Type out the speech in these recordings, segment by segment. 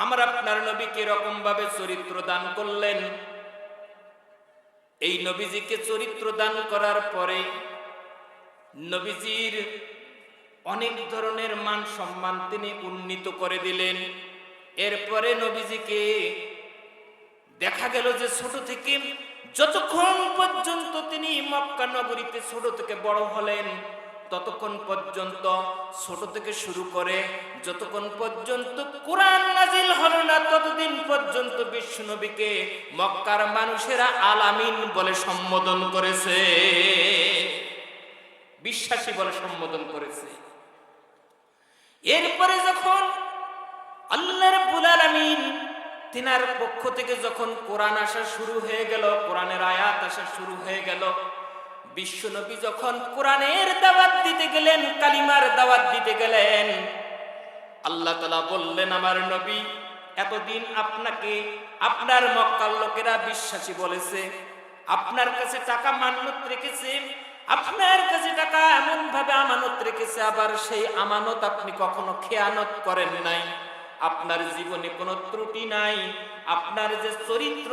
আমার আপনার নবীকে এরকম ভাবে চরিত্র দান করলেন। এই নবীজিকে চরিত্র দান করার পরে নবীজির অনেক ধরনের মান সম্মান তিনি উন্নীত করে দিলেন। এরপরে নবীজিকে দেখা গেল যে ছোট থেকে যতক্ষণ পর্যন্ত তিনি মক্কা নগরীতে ছোট থেকে বড় হলেন, ততক্ষণ পর্যন্ত ছোট থেকে শুরু করে যতক্ষণ পর্যন্ত কোরআন নাজিল হলো না, ততদিন পর্যন্ত বিশ্ব নবীকে মক্কার মানুষেরা আল আমিন বলে সম্বোধন করেছে, বিশ্বাসী বলে সম্বোধন করেছে। এরপরে যখন আল্লাহ রাব্বুল আলামিন তিনার পক্ষ থেকে যখন কোরআন আসা শুরু হয়ে গেল, কোরআনের আয়াত আসা শুরু হয়ে গেল, বিশ্বনবী যখন কোরআনের দাওয়াত দিতে গেলেন, কালিমার দাওয়াত দিতে গেলেন, আল্লাহ তাআলা বললেন, আমার নবী, এতদিন আপনাকে আপনার মক্কার লোকেরা বিশ্বাসী বলেছে, আপনার কাছে টাকা মান্যত রেখেছে, আপনার কাছে টাকা এমন ভাবে আমানত রেখেছে, আবার সেই আমানত আপনি কখনো খেয়ানত করেন নাই, আপনার জীবনে কোনো ত্রুটি নাই, আপনার যে চরিত্র,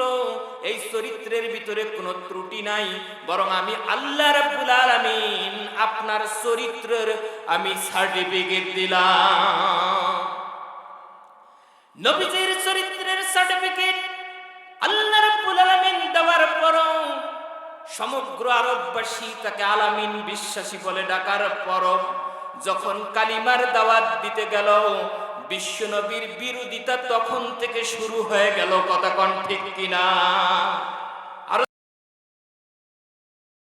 এই চরিত্রের ভিতরে কোনো ত্রুটি নাই, বরং আমি আল্লাহ রাব্বুল আলামিন আপনার চরিত্রের আমি সার্টিফিকেট দিলাম। নবীজির চরিত্রের সার্টিফিকেট আল্লাহ রাব্বুল আলামিন দেওয়ার পরও সমগ্র আরববাসী তাকে আলামিন বিশ্বাসী বলে ডাকার পরও যখন কালিমার দাওয়াত দিতে গেল, বিশ্বনবীর বিরোধিতা তখন থেকে শুরু হয়ে গেল। কথা কোন ঠিক কিনা?